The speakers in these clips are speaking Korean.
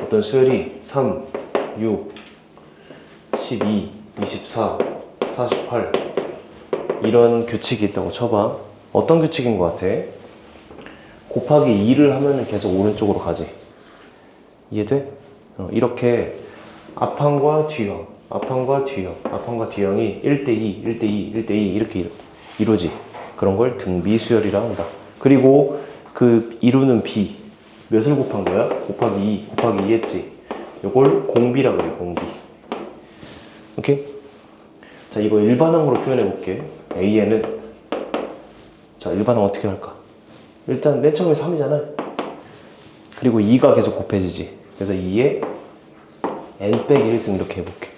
어떤 수열이 3, 6, 12, 24, 48 이런 규칙이 있다고 쳐봐. 어떤 규칙인 것 같아? 곱하기 2를 하면 계속 오른쪽으로 가지. 이해돼? 이렇게 앞항과 뒤항, 앞항과 뒤항, 앞항과 뒤항이 1대2, 1대2, 1대2 이렇게 이루어지. 그런 걸 등비수열이라고 한다. 그리고 그 이루는 비, 몇을 곱한 거야? 곱하기 2, 곱하기 2 했지. 이걸 공비라고 그래, 공비. 오케이? 자, 이거 일반항으로 표현해 볼게. A에는 자, 일반항 어떻게 할까? 일단 맨 처음에 3이잖아. 그리고 2가 계속 곱해지지. 그래서 2에 n-1승 이렇게 해볼게.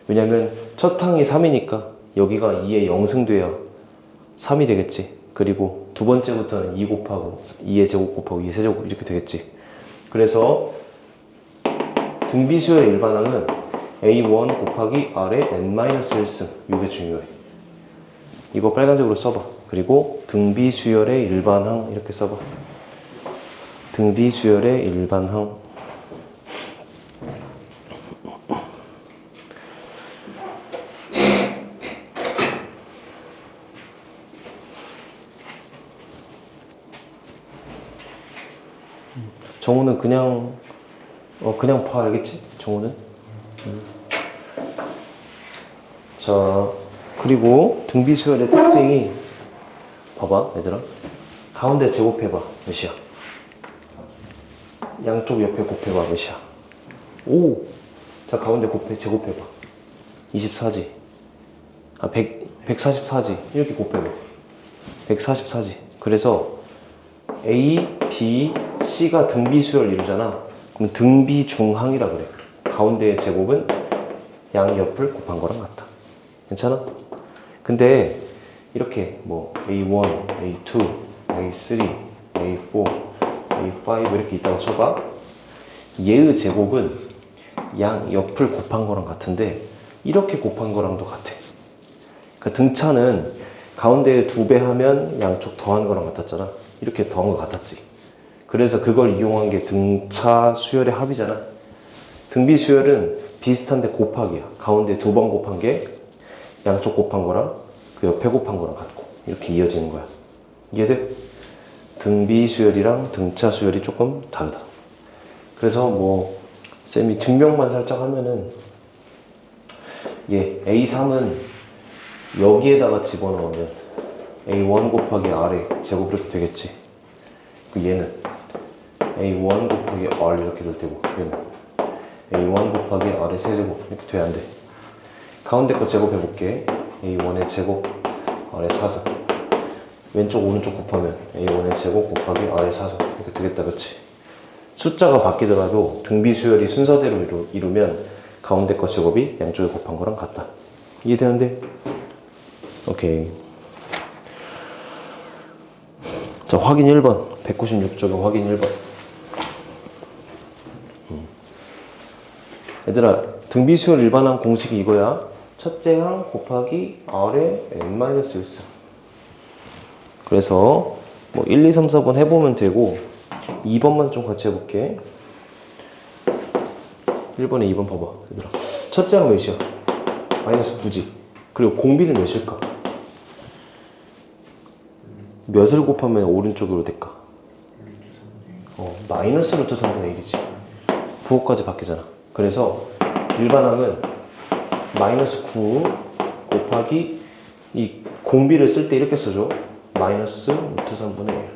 왜냐면 첫 항이 3이니까 여기가 2에 0승돼야 3이 되겠지. 그리고 두 번째부터는 2 곱하고 2의 제곱 곱하고 2의 세제곱 이렇게 되겠지. 그래서 등비수열의 일반항은 A1 곱하기 R의 n-1승. 이게 중요해. 이거 빨간색으로 써봐. 그리고 등비수열의 일반항 이렇게 써봐. 등비수열의 일반항. 정우는 그냥 봐. 알겠지? 정우는. 자, 그리고 등비수열의 특징이 봐봐 얘들아. 가운데 제곱해봐. 몇이야? 양쪽 옆에 곱해봐. 몇이야? 5. 자, 가운데 제곱해봐. 24지. 144지. 이렇게 곱해봐. 144지. 그래서 A, B, C가 등비수열 이루잖아. 그럼 등비중항이라 그래. 가운데의 제곱은 양 옆을 곱한 거랑 같다. 괜찮아? 근데 이렇게 뭐 A1, A2, A3, A4, A5 이렇게 있다고 쳐봐. 얘의 제곱은 양 옆을 곱한 거랑 같은데 이렇게 곱한 거랑도 같아. 그러니까 등차는 가운데에 2배 하면 양쪽 더한 거랑 같았잖아. 이렇게 더한 거 같았지. 그래서 그걸 이용한 게 등차 수열의 합이잖아. 등비 수열은 비슷한데 곱하기야. 가운데 2번 곱한 게 양쪽 곱한 거랑 그 옆에 곱한 거랑 같고 이렇게 이어지는 거야. 이해돼? 등비 수열이랑 등차 수열이 조금 다르다. 그래서 뭐 쌤이 증명만 살짝 하면은 얘 A3은 여기에다가 집어넣으면 A1 곱하기 R의 제곱 이렇게 되겠지. 그 얘는 A1 곱하기 R 이렇게 될 테고 얘는 A1 곱하기 R의 세제곱 이렇게 돼야 안 돼. 가운데 거 제곱해볼게. A1의 제곱 R의 4승. 왼쪽 오른쪽 곱하면 A1의 제곱 곱하기 R의 4승 이렇게 되겠다. 그치? 숫자가 바뀌더라도 등비수열이 순서대로 이루면 가운데 거 제곱이 양쪽에 곱한 거랑 같다. 이해되는데? 오케이. 자, 확인 1번. 196쪽에 확인 1번. 얘들아, 등비수열 일반항 공식이 이거야. 첫째 항 곱하기 R의 n-1승. 그래서 뭐 1, 2, 3, 4번 해보면 되고 2번만 좀 같이 해볼게. 1번에 2번 봐봐. 얘들아, 첫째 항 몇이야? 마이너스 9지. 그리고 공비는 몇일까? 몇을 곱하면 오른쪽으로 될까? 마이너스 루트 3분의 1이지. 부호까지 바뀌잖아. 그래서 일반항은 마이너스 9 곱하기 이 공비를 쓸 때 이렇게 써줘. 마이너스 루트 3분의 1.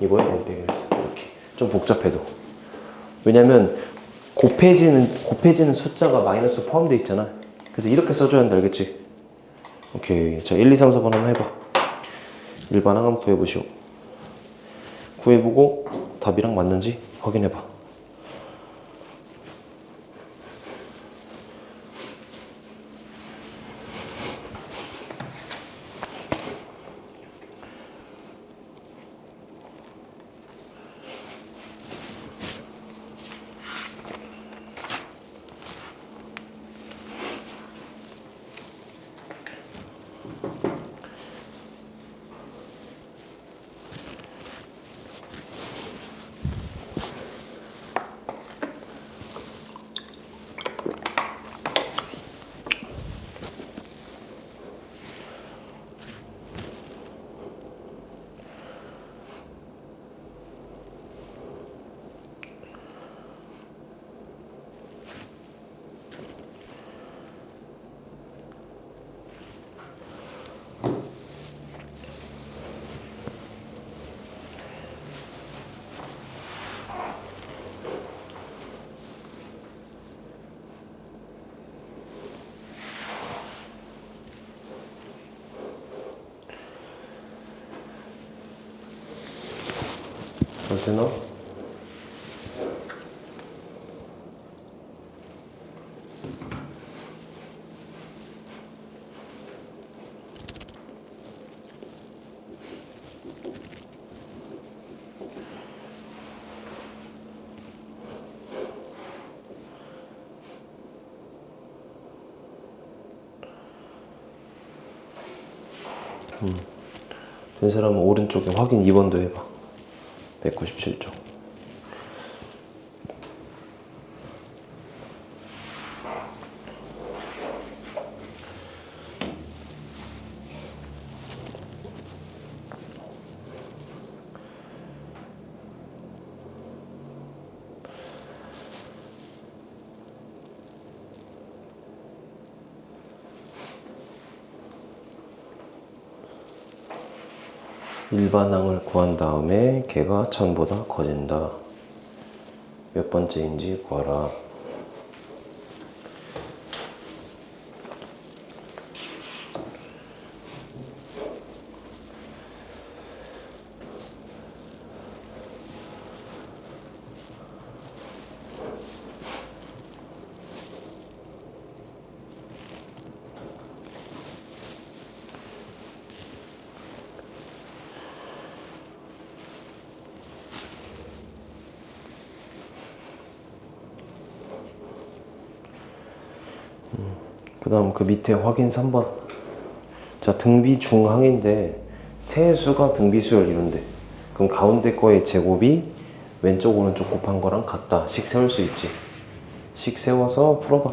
이거에 n-1 써. 이렇게. 좀 복잡해도. 왜냐면 곱해지는 숫자가 마이너스 포함되어 있잖아. 그래서 이렇게 써줘야 한다. 알겠지? 오케이. 자, 1, 2, 3, 4번 한번 해봐. 일반항 한번 구해보시오. 구해보고 답이랑 맞는지 확인해봐. 잘 되나? 된 사람은 오른쪽에 확인 2번도 해봐. 197쪽. 일반항을 구한 다음에 걔가 1000보다 커진다. 몇 번째인지 구하라. 그 다음 그 밑에 확인 3번. 자, 등비 중항인데 세수가 등비 수열 이룬대. 그럼 가운데 거의 제곱이 왼쪽 오른쪽 곱한 거랑 같다. 식 세울 수 있지. 식 세워서 풀어봐.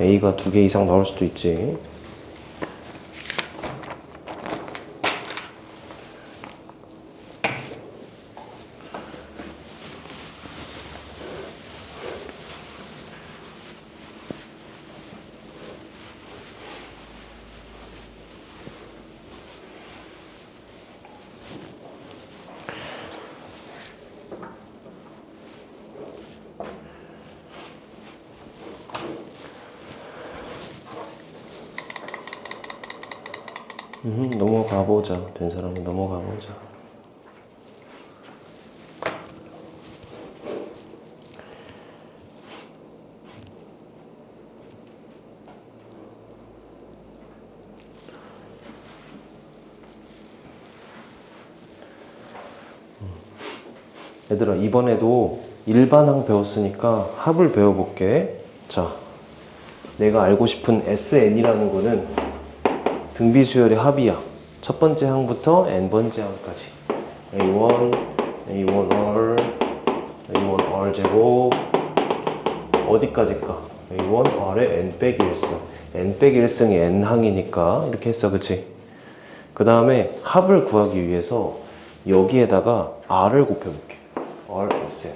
A가 2개 이상 나올 수도 있지. 넘어가 보자. 된 사람은 넘어가 보자. 얘들아, 이번에도 일반항 배웠으니까 합을 배워볼게. 자, 내가 알고 싶은 SN이라는 거는 등비 수열의 합이야. 첫 번째 항부터 n번째 항까지. A1, A1R, A1R 제곱 어디까지일까? A1R의 n 빼기 1승. n 빼기 1승이 n항이니까 이렇게 했어, 그치? 그 다음에 합을 구하기 위해서 여기에다가 R을 곱해볼게. R, SN.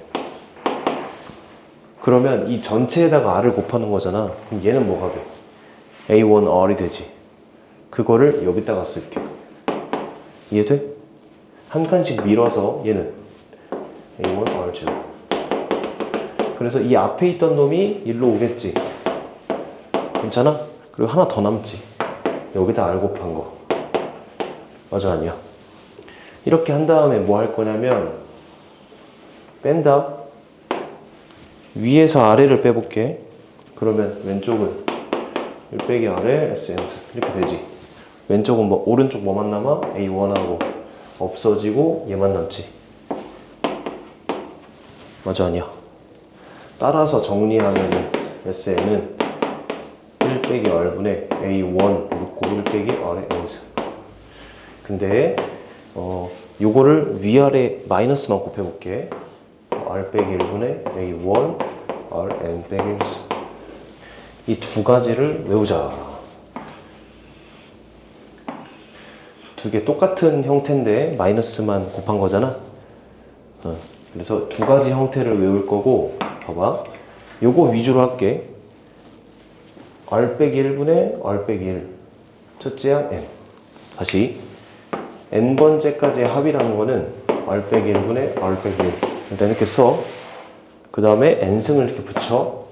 그러면 이 전체에다가 R을 곱하는 거잖아. 그럼 얘는 뭐가 돼? A1R이 되지. 그거를 여기다가 쓸게. 이해돼? 한 칸씩 밀어서 얘는 A1R 제곱. 그래서 이 앞에 있던 놈이 일로 오겠지. 괜찮아? 그리고 하나 더 남지. 여기다 R 곱한 거. 맞아, 아니야? 이렇게 한 다음에 뭐 할 거냐면 뺀다. 위에서 아래를 빼볼게. 그러면 왼쪽은 1 빼기 아래 SN 이렇게 되지. 왼쪽은 뭐 오른쪽 뭐만 남아? A1하고 없어지고 얘만 남지. 맞아, 아니야? 따라서 정리하면 SN은 1 빼기 R분의 A1 묶고 1 빼기 R의 N승. 근데 요거를 위아래 마이너스만 곱해볼게. R 빼기 1분의 A1 Rn 빼기 1승. 이 두 가지를 외우자. 두 개 똑같은 형태인데 마이너스만 곱한 거잖아. 그래서 두 가지 형태를 외울 거고, 봐봐. 요거 위주로 할게. R 빼기 1분의 R 빼기 1. 첫째 항 n. 다시. n번째까지의 합이라는 거는 R 빼기 1분의 R 빼기 1. 일단 이렇게 써. 그 다음에 n승을 이렇게 붙여.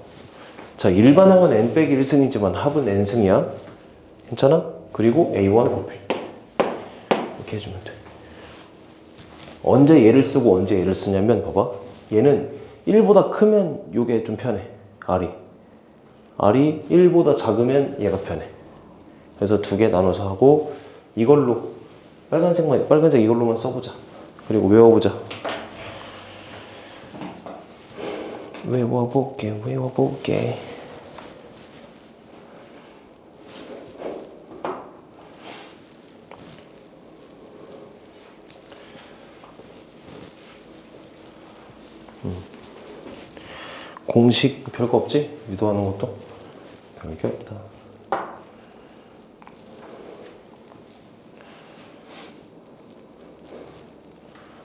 자, 일반항은 n 빼기 1승이지만 합은 n승이야. 괜찮아? 그리고 A1 곱해. 이렇게 해주면 돼. 언제 얘를 쓰고 언제 얘를 쓰냐면 봐봐. 얘는 1보다 크면 요게 좀 편해. R이 1보다 작으면 얘가 편해. 그래서 두 개 나눠서 하고 이걸로 빨간색 이걸로만 써보자. 그리고 외워보자. 외워볼게. 공식 별거 없지? 유도하는 것도 별게 없다.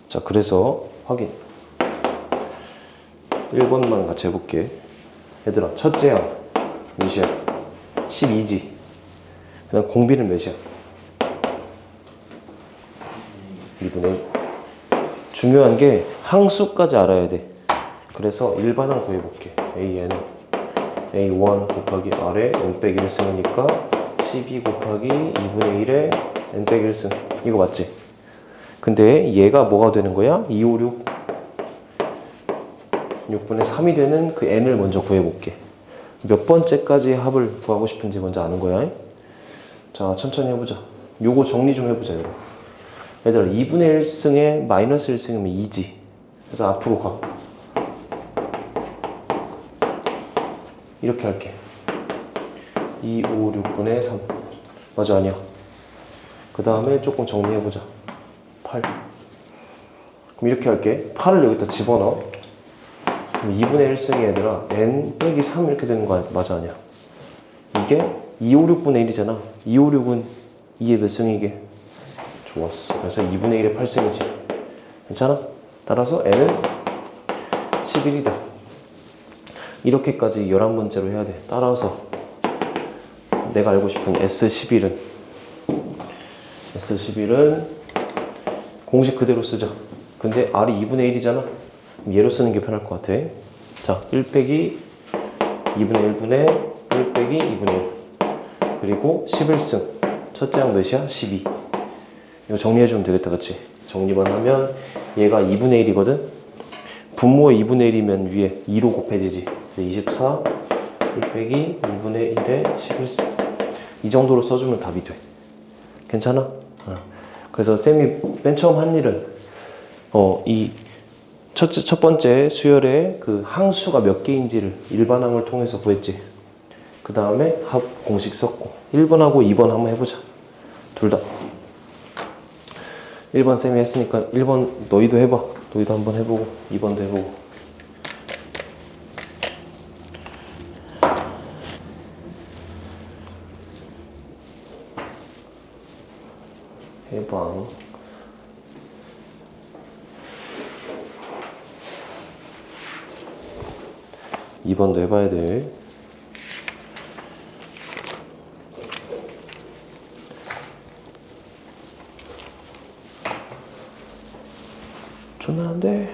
자, 그래서 확인. 1번만 같이 해볼게. 얘들아, 첫째 항 몇이야? 12지. 그 다음 공비는 몇이야? 2분의 1. 중요한 게 항수까지 알아야 돼. 그래서 일반항 구해볼게. AN A1 곱하기 R에 N 빼기 1승이니까 12 곱하기 2분의 1에 N 빼기 1승. 이거 맞지? 근데 얘가 뭐가 되는 거야? 2, 5, 6분의 3이 되는 그 N을 먼저 구해볼게. 몇 번째까지 합을 구하고 싶은지 먼저 아는 거야. 자, 천천히 해보자. 요거 정리 좀 해보자. 얘들아, 2분의 1승에 마이너스 1승이면 2지. 그래서 앞으로 가. 이렇게 할게. 2, 5, 6분의 3. 맞아, 아니야. 그 다음에 조금 정리해보자. 8. 그럼 이렇게 할게. 8을 여기다 집어넣어. 그럼 2분의 1승이 얘들아 n 빼기 3 이렇게 되는 거 맞아, 아니야? 이게 2, 5, 6분의 1이잖아. 2, 5, 6은 2의 몇 승이 이게? 좋았어. 그래서 2분의 1의 8승이지. 괜찮아? 따라서 n은 11이다. 이렇게까지 11번째로 해야 돼. 따라서 내가 알고 싶은 S11은 공식 그대로 쓰자. 근데 R이 2분의 1이잖아. 얘로 쓰는 게 편할 것 같아. 자, 1 빼기 2분의 1분의 1 빼기 2분의 1. 그리고 11승. 첫째 항 몇이야? 12. 이거 정리해주면 되겠다, 그치? 정리만 하면 얘가 2분의 1이거든? 분모의 2분의 1이면 위에 2로 곱해지지. 그래서 24, 1 빼기 2분의 1에 11승. 이 정도로 써주면 답이 돼. 괜찮아? 그래서 쌤이 맨 처음 한 일은 이 첫 번째 수열의 그 항수가 몇 개인지를 일반항을 통해서 구했지. 그 다음에 합 공식 썼고 1번하고 2번 한번 해보자. 둘 다 1번 쌤이 했으니까 1번 너희도 해봐. 너희도 한번 해보고 2번도 해보고. 해방 2번도 해봐야 돼. 주면 안 돼.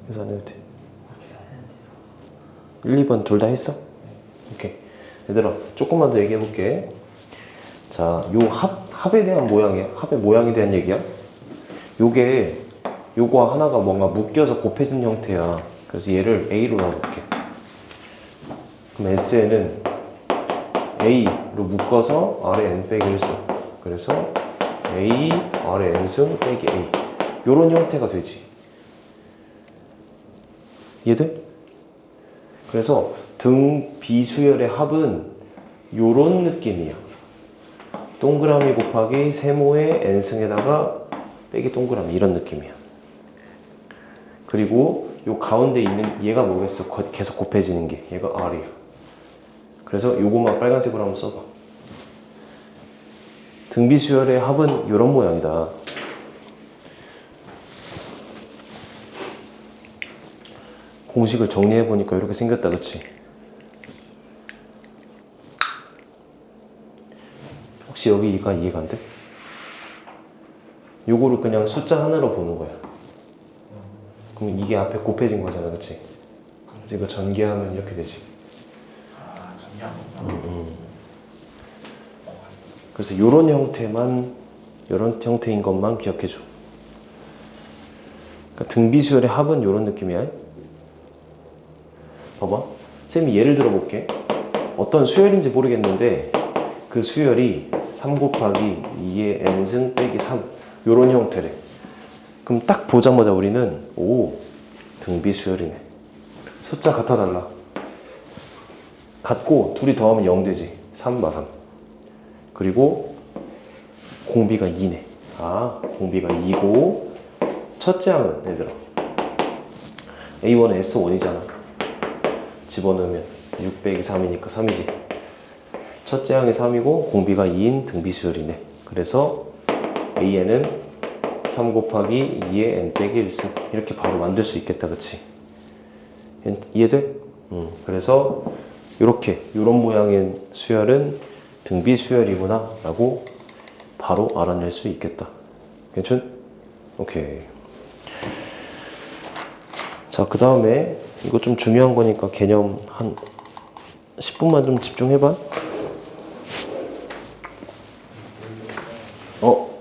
계산해도 돼. 1, 2번 둘 다 했어? 오케이. 얘들아, 조금만 더 얘기해볼게. 자, 요 합에 대한 모양이야. 합의 모양에 대한 얘기야. 요거 하나가 뭔가 묶여서 곱해진 형태야. 그래서 얘를 A로 놔볼게. 그럼 S에는 A로 묶어서 아래 N 빼기 1승. 그래서 A 아래 N승 빼기 A. 요런 형태가 되지. 이해돼? 그래서 등 비수열의 합은 요런 느낌이야. 동그라미 곱하기 세모의 N승에다가 빼기 동그라미 이런 느낌이야. 그리고 요 가운데 있는 얘가 뭐겠어? 계속 곱해지는 게 얘가 R이야. 그래서 요것만 빨간색으로 한번 써봐. 등비수열의 합은 요런 모양이다. 공식을 정리해보니까 이렇게 생겼다, 그치? 혹시 여기가 이해가 안 돼? 요거를 그냥 숫자 하나로 보는 거야. 그럼 이게 앞에 곱해진 거잖아, 그치? 그래서 이거 전개하면 이렇게 되지. 그래서 요런 형태인 것만 기억해줘. 그러니까 등비수열의 합은 요런 느낌이야. 봐봐. 쌤이 예를 들어볼게. 어떤 수열인지 모르겠는데 그 수열이 3 곱하기 2의 n승 빼기 3 요런 형태래. 그럼 딱 보자마자 우리는 등비수열이네. 숫자 같아달라. 같고 둘이 더하면 0 되지. 3 마 3. 그리고 공비가 2네. 공비가 2고 첫째 항은 얘들아 A1은 S1이잖아. 집어넣으면 6 빼기 3이니까 3이지. 첫째 항이 3이고 공비가 2인 등비수열이네. 그래서 AN은 3 곱하기 2의 N 빼기 1승 이렇게 바로 만들 수 있겠다, 그치? 이해돼? 그래서 요런 모양의 수열은 등비수열이구나 라고 바로 알아낼 수 있겠다. 괜찮? 오케이. 자, 그 다음에 이거 좀 중요한 거니까 개념 한 10분만 좀 집중해봐.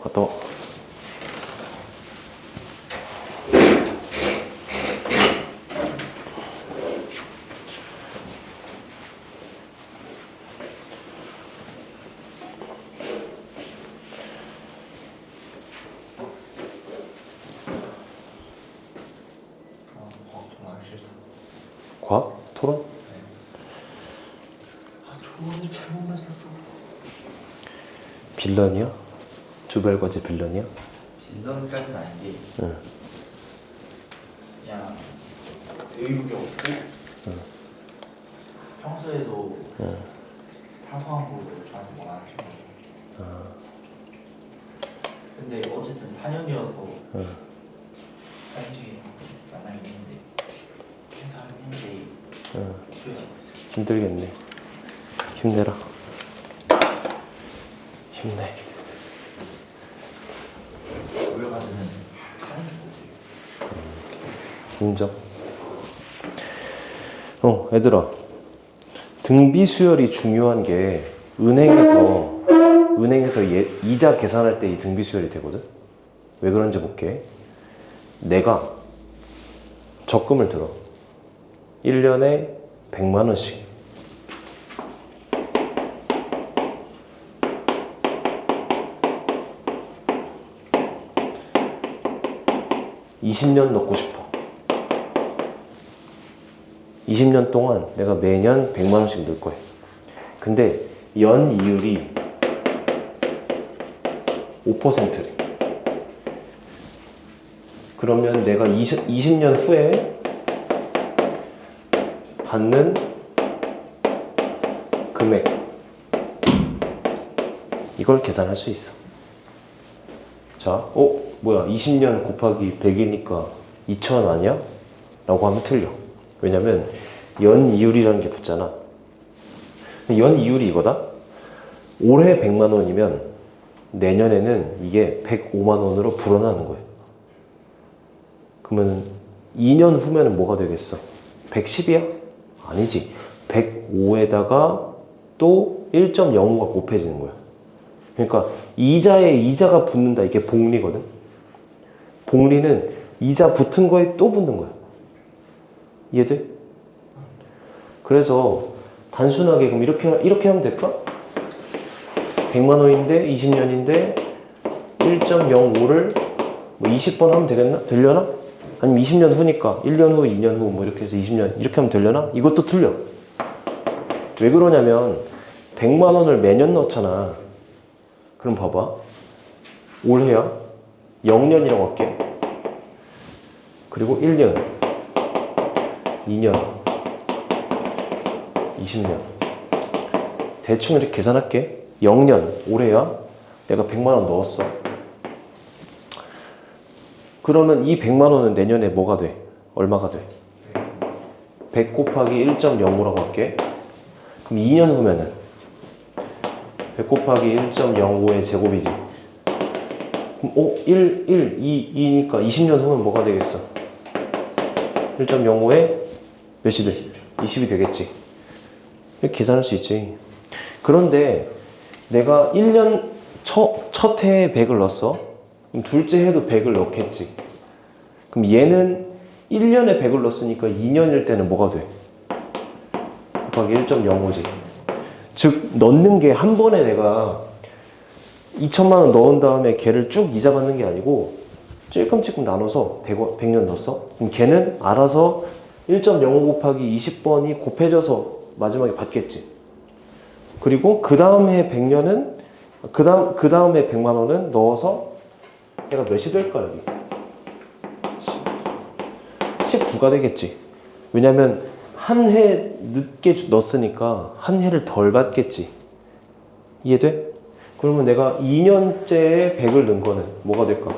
갔다 와. 과학? 토론? 조언을 잘못 만났어. 빌런이야? 주별과제 빌런이야? 빌런까지는 아닌데 응. 그냥 의욕이 없고 평소에도 사소한 거를 저한테 뭐라 하시는 거죠. 근데 어쨌든 4년이어서 4년 중에 만나긴 했는데 계속 했는데 후회하고 있어요. 힘들겠네. 힘내라. 힘내. 올려가지는 하는 게 인정. 얘들아. 등비수열이 중요한 게 은행에서 이자 계산할 때 이 등비수열이 되거든. 왜 그런지 볼게. 내가 적금을 들어. 1년에 100만 원씩. (20년) 넣고 싶어. 20년 동안 내가 매년 100만 원씩 넣을 거야. 근데 연 이율이 5%래. 그러면 내가 20년 후에 받는 금액 이걸 계산할 수 있어. 자, 뭐야 20년 곱하기 100이니까 2,000원 아니야? 라고 하면 틀려. 왜냐면 연 이율이라는 게 붙잖아. 연 이율이 이거다. 올해 100만 원이면 내년에는 이게 105만 원으로 불어나는 거예요. 그러면 2년 후면은 뭐가 되겠어? 110이야? 아니지. 105에다가 또 1.05가 곱해지는 거야. 그러니까 이자에 이자가 붙는다. 이게 복리거든. 복리는 이자 붙은 거에 또 붙는 거야. 이해돼? 그래서 단순하게 그럼 이렇게 하면 될까? 100만 원인데 20년인데 1.05를 뭐 20번 하면 되겠나? 되려나? 아니면 20년 후니까 1년 후, 2년 후 뭐 이렇게 해서 20년 이렇게 하면 되려나? 이것도 틀려. 왜 그러냐면 100만 원을 매년 넣잖아. 그럼 봐봐. 올해야 0년이라고 할게. 그리고 1년, 2년, 20년. 대충 이렇게 계산할게. 0년, 올해야 내가 100만 원 넣었어. 그러면 이 100만 원은 내년에 뭐가 돼? 얼마가 돼? 100 곱하기 1.05라고 할게. 그럼 2년 후면은 100 곱하기 1.05의 제곱이지. 그럼 2니까 20년 후면 뭐가 되겠어? 1.05에 몇이 돼? 20이 되겠지. 이렇게 계산할 수 있지. 그런데 내가 1년 첫 해에 100을 넣었어. 그럼 둘째 해도 100을 넣겠지. 그럼 얘는 1년에 100을 넣었으니까 2년일 때는 뭐가 돼? 곱하기 1.05지. 즉 넣는 게 한 번에 내가 2천만 원 넣은 다음에 걔를 쭉 이자 받는 게 아니고 찔끔찔끔 나눠서 100년 넣었어. 그럼 걔는 알아서 1.05 곱하기 20번이 곱해져서 마지막에 받겠지. 그리고 그 다음 해 100년은 그 다음 해 100만 원은 넣어서 얘가 몇이 될까 여기? 19가 되겠지. 왜냐면 한 해 늦게 넣었으니까 한 해를 덜 받겠지. 이해돼? 그러면 내가 2년째에 100을 넣은 거는 뭐가 될까?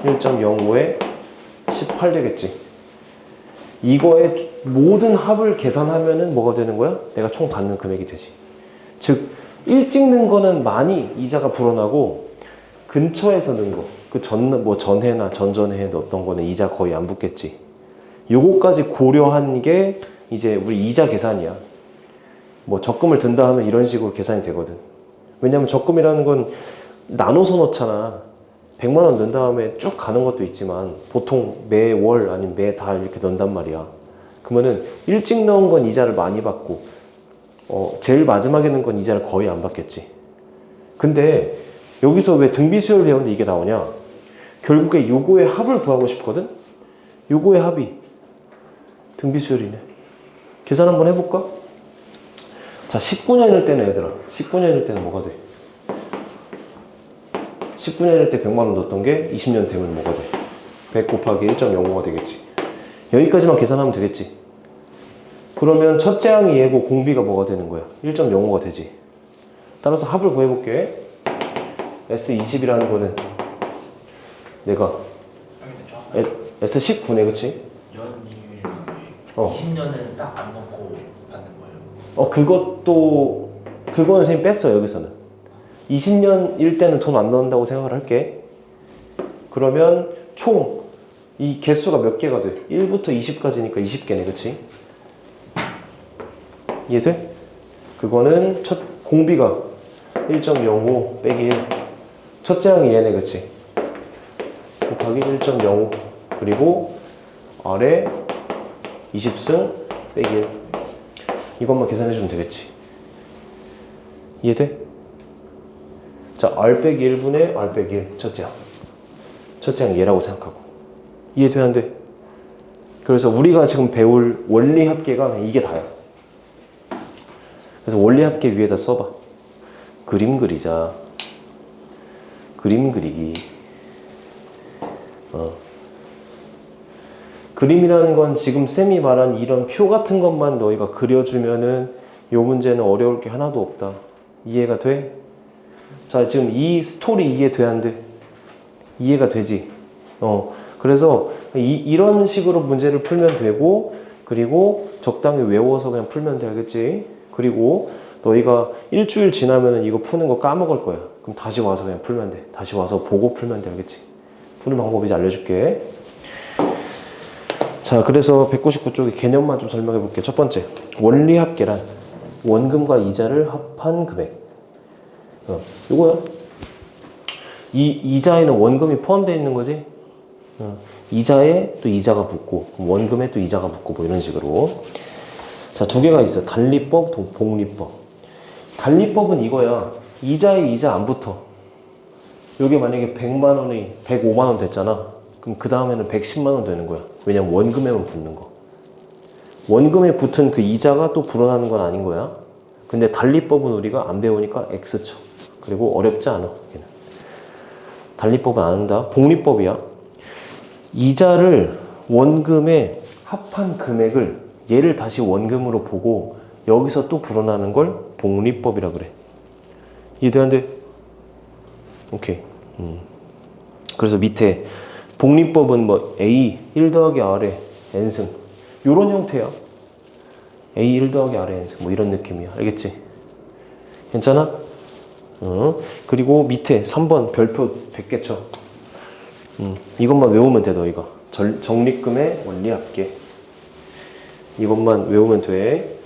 1.05에 18 되겠지. 이거의 모든 합을 계산하면은 뭐가 되는 거야? 내가 총 받는 금액이 되지. 즉 일찍 넣은 거는 많이 이자가 불어나고 근처에서 넣은 거, 그 전해나 전전해에 넣었던 거는 이자 거의 안 붙겠지. 요거까지 고려한 게 이제 우리 이자 계산이야. 뭐 적금을 든다 하면 이런 식으로 계산이 되거든. 왜냐면 적금이라는 건 나눠서 넣잖아. 100만 원 넣은 다음에 쭉 가는 것도 있지만 보통 매월 아니면 매달 이렇게 넣는단 말이야. 그러면은 일찍 넣은 건 이자를 많이 받고 제일 마지막에 넣은 건 이자를 거의 안 받겠지. 근데 여기서 왜 등비수열 배우는데 이게 나오냐? 결국에 요거의 합을 구하고 싶거든? 요거의 합이 등비수열이네. 계산 한번 해볼까? 자, 19년일 때는 얘들아, 19년일 때는 뭐가 돼? 19년일 때 100만 원 넣었던 게 20년 되면 뭐가 돼? 100 곱하기 1.05가 되겠지. 여기까지만 계산하면 되겠지. 그러면 첫째 항이 얘고 공비가 뭐가 되는 거야? 1.05가 되지. 따라서 합을 구해볼게. S20이라는 거는 내가 S19네, 그치? 연이율이 20년을 딱 안 넣고 받는 거예요. 그거는 선생님 뺐어, 여기서는. 20년일 때는 돈 안 넣는다고 생각을 할게. 그러면 총 이 개수가 몇 개가 돼? 1부터 20까지니까 20개네, 그치? 이해돼? 그거는 공비가 1.05 빼기 1. 첫째 항이 얘네, 그치? 곱하기 1.05. 그리고 아래 20승 빼기 1. 이것만 계산해주면 되겠지. 이해돼? 자, R 빼기 1분의 R 빼기 1. 첫째 항. 첫째 항 얘라고 생각하고. 이해돼, 안 돼? 그래서 우리가 지금 배울 원리 합계가 이게 다야. 그래서 원리 합계 위에다 써봐. 그림 그리자. 그림 그리기. 그림이라는 건 지금 쌤이 말한 이런 표 같은 것만 너희가 그려주면은 요 문제는 어려울 게 하나도 없다. 이해가 돼? 자, 지금 이 스토리 이해돼, 안 돼? 이해가 되지? 그래서 이런 식으로 문제를 풀면 되고, 그리고 적당히 외워서 그냥 풀면 돼, 알겠지? 그리고 너희가 일주일 지나면은 이거 푸는 거 까먹을 거야. 그럼 다시 와서 그냥 풀면 돼. 다시 와서 보고 풀면 돼, 알겠지? 푸는 방법 이제 알려줄게. 자, 그래서 199쪽의 개념만 좀 설명해 볼게요. 첫 번째, 원리합계란. 원금과 이자를 합한 금액. 이거요. 이 이자에는 원금이 포함되어 있는 거지. 이자에 또 이자가 붙고 원금에 또 이자가 붙고 뭐 이런 식으로. 자, 두 개가 있어. 단리법, 복리법. 단리법은 이거야. 이자에 이자 안 붙어. 여기 만약에 100만 원이 105만 원 됐잖아. 그럼 그 다음에는 110만 원 되는 거야. 왜냐면 원금에만 붙는 거. 원금에 붙은 그 이자가 또 불어나는 건 아닌 거야. 근데 단리법은 우리가 안 배우니까 X쳐. 그리고 어렵지 않아. 얘는. 단리법은 안 한다. 복리법이야. 이자를 원금에 합한 금액을 얘를 다시 원금으로 보고 여기서 또 불어나는 걸 복리법이라 그래. 이해되는데? 오케이. 그래서 밑에 복리법은 뭐 A 1 더하기 R의 n승 요런 형태야. A 1 더하기 R의 n승 뭐 이런 느낌이야. 알겠지? 괜찮아? 그리고 밑에 3번 별표 100개 쳐. 이것만 외우면 돼. 너희가 적립금의 원리합계 이것만 외우면 돼.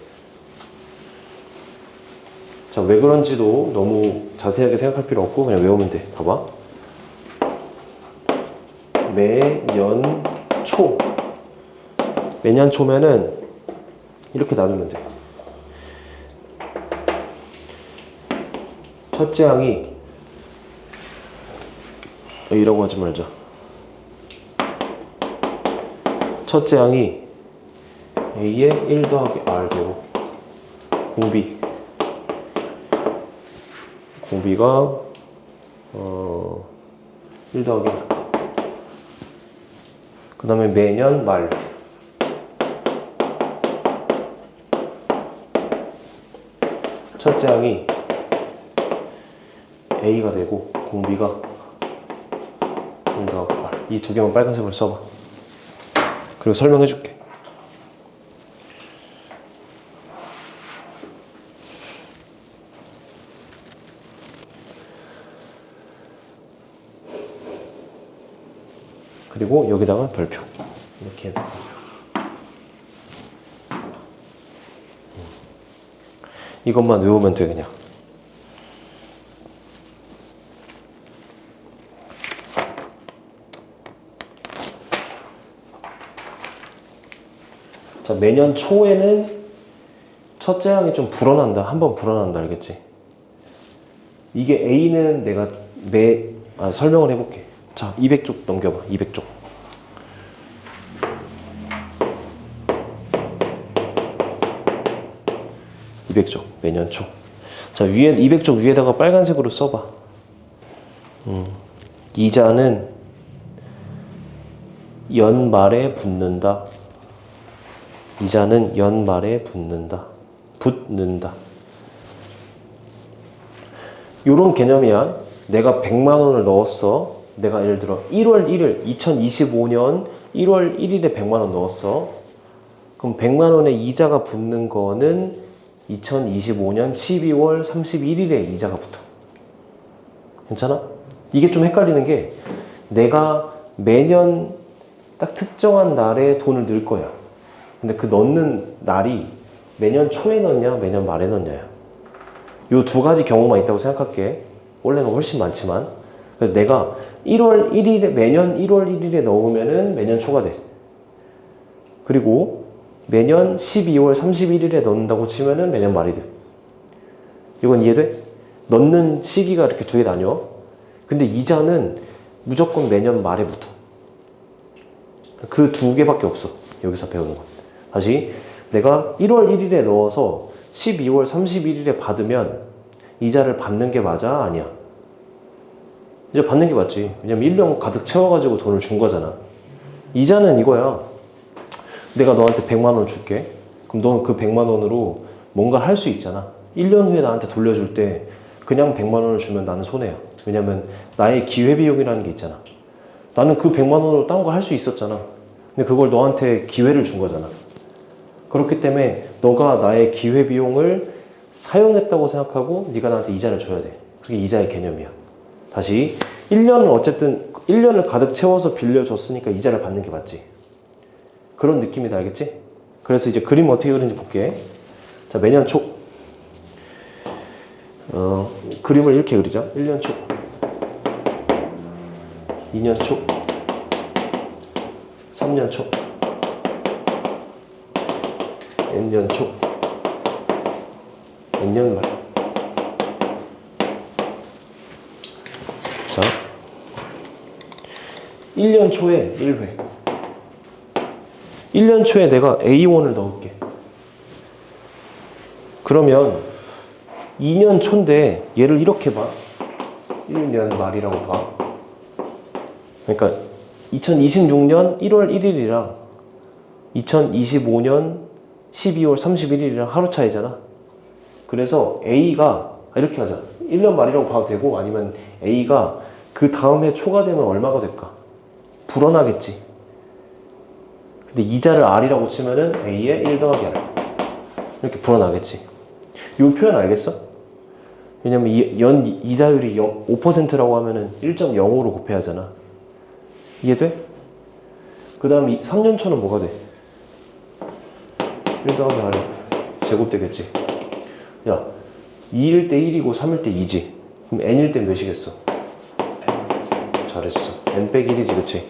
자, 왜 그런지도 너무 자세하게 생각할 필요 없고 그냥 외우면 돼. 봐봐. 매년 초. 매년 초면은 이렇게 나누면 돼. 첫째 항이 A라고 하지 말자. 첫째 항이 A의 1 더하기 R대로 공비가 1 더하기 R. 그 다음에 매년 말 첫째 항이 A가 되고 공비가 1 더하기 R. 이 두 개만 빨간색으로 써봐. 그리고 설명해 줄게. 그리고 여기다가 별표 이렇게 해서 이것만 외우면 돼. 그냥 자, 매년 초에는 첫째 항이 좀 불어난다. 한번 불어난다. 알겠지? 이게 A는 내가 설명을 해볼게. 자, 200쪽 넘겨봐. 200쪽. 200쪽. 매년 초. 자, 위에 200쪽 위에다가 빨간색으로 써봐. 이자는 연말에 붙는다. 이자는 연말에 붙는다. 요런 개념이야. 내가 100만 원을 넣었어. 내가 예를 들어 1월 1일 2025년 1월 1일에 100만 원 넣었어. 그럼 100만 원의 이자가 붙는 거는 2025년 12월 31일에 이자가 붙어. 괜찮아? 이게 좀 헷갈리는 게 내가 매년 딱 특정한 날에 돈을 넣을 거야. 근데 그 넣는 날이 매년 초에 넣냐 매년 말에 넣냐야. 요 두 가지 경우만 있다고 생각할게. 원래는 훨씬 많지만. 그래서 내가 1월 1일에 매년 1월 1일에 넣으면은 매년 초가 돼. 그리고 매년 12월 31일에 넣는다고 치면은 매년 말이 돼. 이건 이해돼? 넣는 시기가 이렇게 두 개 나뉘어. 근데 이자는 무조건 매년 말에 붙어. 그 두 개밖에 없어. 여기서 배우는 건. 다시 내가 1월 1일에 넣어서 12월 31일에 받으면 이자를 받는 게 맞아? 아니야? 이제 받는 게 맞지. 왜냐면 1년 가득 채워가지고 돈을 준 거잖아. 이자는 이거야. 내가 너한테 100만 원 줄게. 그럼 너는 그 100만 원으로 뭔가 할 수 있잖아. 1년 후에 나한테 돌려줄 때 그냥 100만 원을 주면 나는 손해야. 왜냐면 나의 기회비용이라는 게 있잖아. 나는 그 100만 원으로 딴 거 할 수 있었잖아. 근데 그걸 너한테 기회를 준 거잖아. 그렇기 때문에 너가 나의 기회비용을 사용했다고 생각하고 네가 나한테 이자를 줘야 돼. 그게 이자의 개념이야. 다시 1년을 어쨌든 1년을 가득 채워서 빌려줬으니까 이자를 받는 게 맞지. 그런 느낌이다. 알겠지? 그래서 이제 그림 어떻게 그리는지 볼게. 자, 매년 초. 그림을 이렇게 그리자. 1년 초, 2년 초, 3년 초, N년 초, N년 말. 자, 1년 초에 1회. 1년 초에 내가 A1을 넣을게. 그러면 2년 초인데 얘를 이렇게 봐. 1년 말이라고 봐. 그러니까 2026년 1월 1일이랑 2025년 12월 31일이랑 하루 차이잖아. 그래서 A가 이렇게 하자. 1년 말이라고 봐도 되고 아니면 A가 그 다음 해 초가 되면 얼마가 될까? 불어나겠지. 근데 이자를 R이라고 치면은 A의 1 더하기 R. 이렇게 불어나겠지. 이 표현 알겠어? 왜냐면 연 이자율이 5%라고 하면은 1.05로 곱해야 하잖아. 이해돼? 그 다음 3년 초는 뭐가 돼? 1 더하기 R이 제곱되겠지. 야, 2일 때 1이고 3일 때 2지. 그럼 N일 때 몇이겠어? 잘했어. N 빼기 1이지, 그치?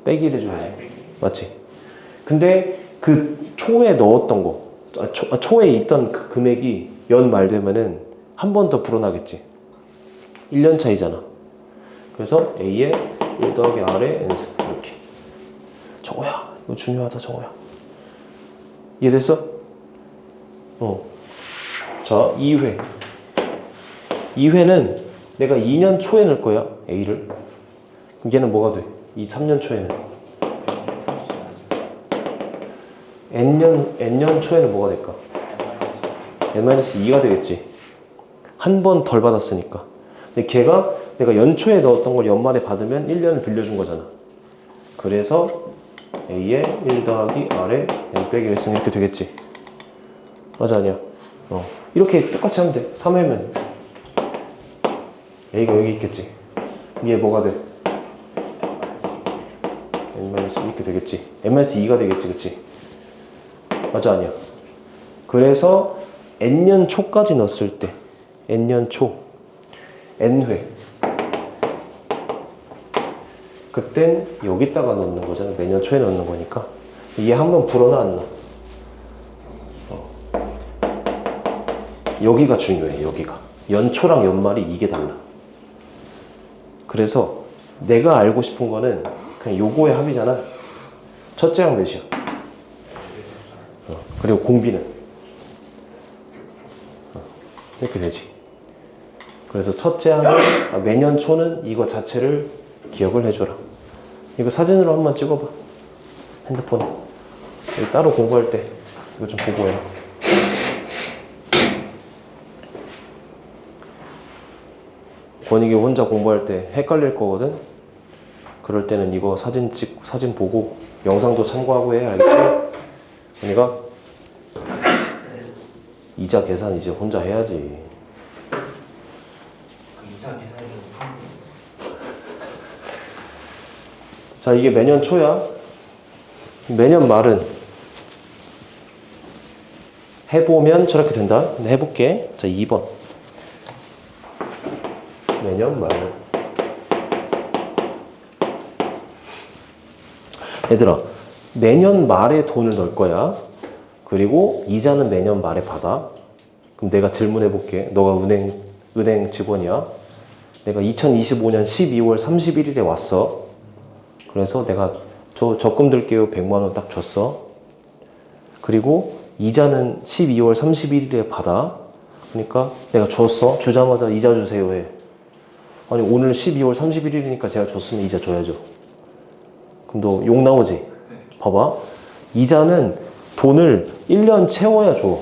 빼기 1 해줘야지. 맞지? 근데 그 초에 넣었던 거, 초에 있던 그 금액이 연 말 되면은 한 번 더 불어나겠지. 1년 차이잖아. 그래서 A의 1 더하기 R의 N승. 이렇게. 정호야, 이거 중요하다, 정호야. 이해됐어? 자, 2회. 2회는 내가 2년 초에 넣을 거야, A를. 그럼 얘는 뭐가 돼? 3년 초에는. N년 초에는 뭐가 될까? N-2가 되겠지. 한 번 덜 받았으니까. 근데 걔가 내가 연초에 넣었던 걸 연말에 받으면 1년을 빌려준 거잖아. 그래서 A의 1 더하기 R의 N 빼기 1승 이렇게 되겠지. 맞아, 아니야? 이렇게 똑같이 하면 돼. 3회면 A가 여기 있겠지. 얘 뭐가 돼? N-2 이렇게 되겠지. N-2가 되겠지, 그치? 맞아, 아니야? 그래서 N년 초까지 넣었을 때 N년 초 N회 그땐 여기다가 넣는 거잖아. 매년 초에 넣는 거니까. 이게 한번 불어나 안 나? 여기가 중요해. 여기가 연초랑 연말이 이게 달라. 그래서 내가 알고 싶은 거는 그냥 요거의 합이잖아. 첫째 항 몇이야? 그리고 공비는 이렇게 되지. 그래서 첫째 항은 매년 초는 이거 자체를 기억을 해줘라. 이거 사진으로 한번 찍어봐. 핸드폰에. 따로 공부할 때 이거 좀 보고 해라. 권익이 혼자 공부할 때 헷갈릴 거거든. 그럴 때는 이거 사진 보고 영상도 참고하고 해. 알겠지? 그러니까 이자 계산 이제 혼자 해야지. 이자 계산이 좀 자, 이게 매년 초야. 매년 말은 해보면 저렇게 된다. 근데 해볼게. 자, 2번. 매년 말. 얘들아, 매년 말에 돈을 넣을 거야. 그리고 이자는 매년 말에 받아. 그럼 내가 질문해 볼게. 너가 은행 직원이야. 내가 2025년 12월 31일에 왔어. 그래서 내가 저 적금 들게요 100만 원 딱 줬어. 그리고 이자는 12월 31일에 받아. 그러니까 내가 줬어. 주자마자 이자 주세요 해. 아니 오늘 12월 31일이니까 제가 줬으면 이자 줘야죠. 그럼 너 욕 나오지? 봐봐. 이자는 돈을 1년 채워야 줘.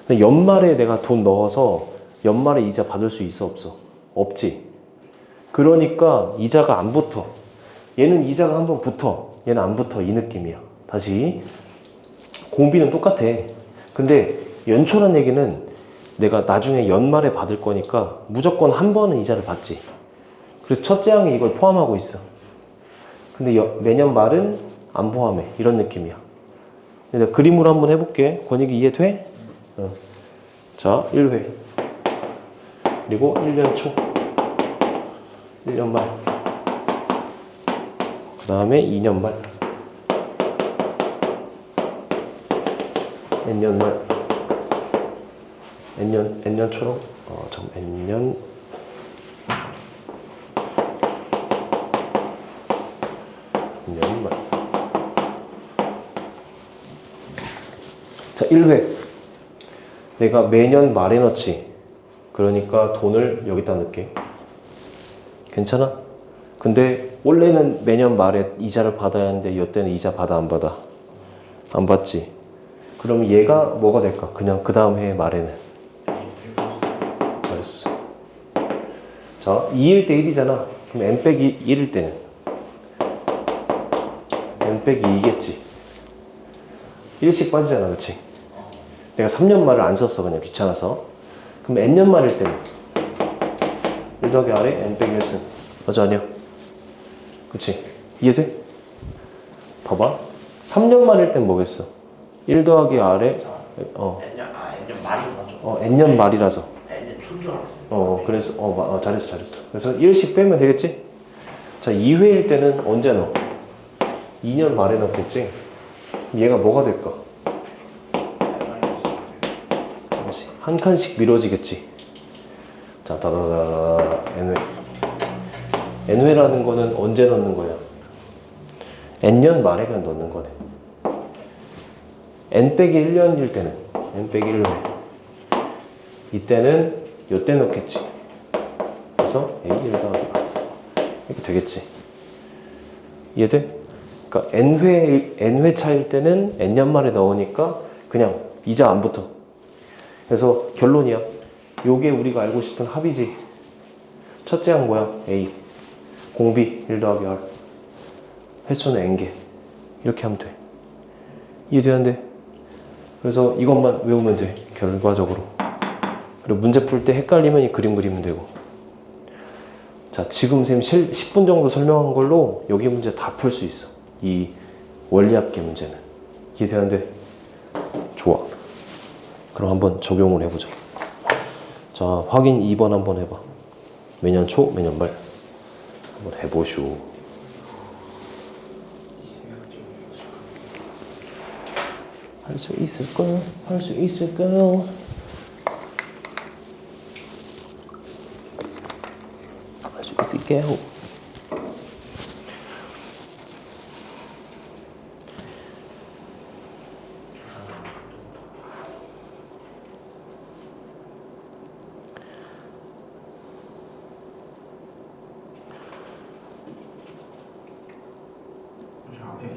근데 연말에 내가 돈 넣어서 연말에 이자 받을 수 있어 없어? 없지. 그러니까 이자가 안 붙어. 얘는 이자가 한번 붙어. 얘는 안 붙어. 이 느낌이야. 다시. 공비는 똑같아. 근데 연초란 얘기는 내가 나중에 연말에 받을 거니까 무조건 한 번은 이자를 받지. 그래서 첫째 항에 이걸 포함하고 있어. 근데 매년 말은 안 포함해. 이런 느낌이야. 내가 그림으로 한번 해볼게. 권익이 이해돼? 응. 자, 1회. 그리고 1년 초. 1년 말. 그 다음에 2년 말. N년 말. N년 초로. N년. N년 말. 자, 1회. 내가 매년 말에 넣지. 그러니까 돈을 여기다 넣을게. 괜찮아? 근데 원래는 매년 말에 이자를 받아야 하는데 이때는 이자 받아 안 받아? 안 받지. 그럼 얘가 뭐가 될까? 그냥 그 다음 해 말에는. 잘했어. 자, 2일 때 1이잖아. 그럼 n 빼기 1일 때는 n 빼기 2겠지. 1씩 빠지잖아, 그렇지? 내가 3년 말을 안 썼어, 그냥 귀찮아서. 그럼 n년 말일 때는 1 더하기 r에 n 빼기 1승. 맞아, 아니야? 그치? 이해돼? 봐봐. 3년 말일 땐 뭐겠어? 1 더하기 r에 N년 말이 맞죠? n년 말이라서. N년 초인 줄 알았어요. 그래서 잘했어. 그래서 1씩 빼면 되겠지? 자, 2회일 때는 언제 넣어? 2년 말에 넣겠지? 얘가 뭐가 될까? 한 칸씩 미뤄지겠지. 자, 다다다다 n회. n회라는 거는 언제 넣는 거야? n년 말에 그냥 넣는 거네. n 빼기 1년일 때는 n 빼기 1회. 이때는 요때 넣겠지. 그래서 a 1 더하기 이렇게 되겠지. 이해돼? 그러니까 n회 차일 때는 n년 만에 넣으니까 그냥 이자 안 붙어. 그래서 결론이야. 요게 우리가 알고 싶은 합이지. 첫째 항 뭐야? a. 공비 1 더하기 r. 횟수는 n개. 이렇게 하면 돼. 이해되는데? 그래서 이것만 외우면 돼. 결과적으로. 그리고 문제 풀 때 헷갈리면 이 그림 그리면 되고. 자, 지금 쌤 10분 정도 설명한 걸로 여기 문제 다 풀 수 있어. 이 원리합계 문제는. 이해되는데? 좋아. 그럼 한번 적용을 해보자. 자, 확인 2번 한번 해봐. 매년 초, 매년 말. 한번 해보시오. 할 수 있을까요? 할 수 있을까요? 할 수 있을까요?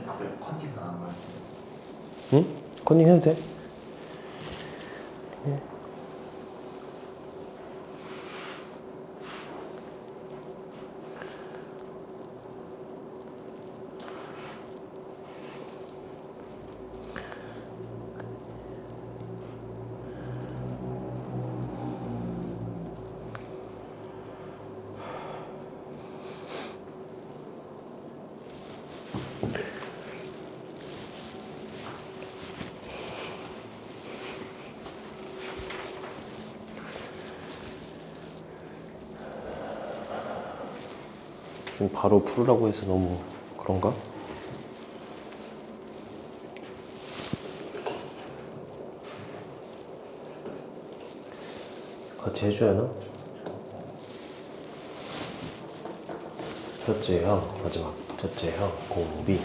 앞에 컨디션 안 나왔어요. 응? 컨닝 해도 돼? 바로 풀으라고 해서 너무 그런가? 같이 해줘야 하나? 첫째 항, 마지막. 첫째 항, 공비.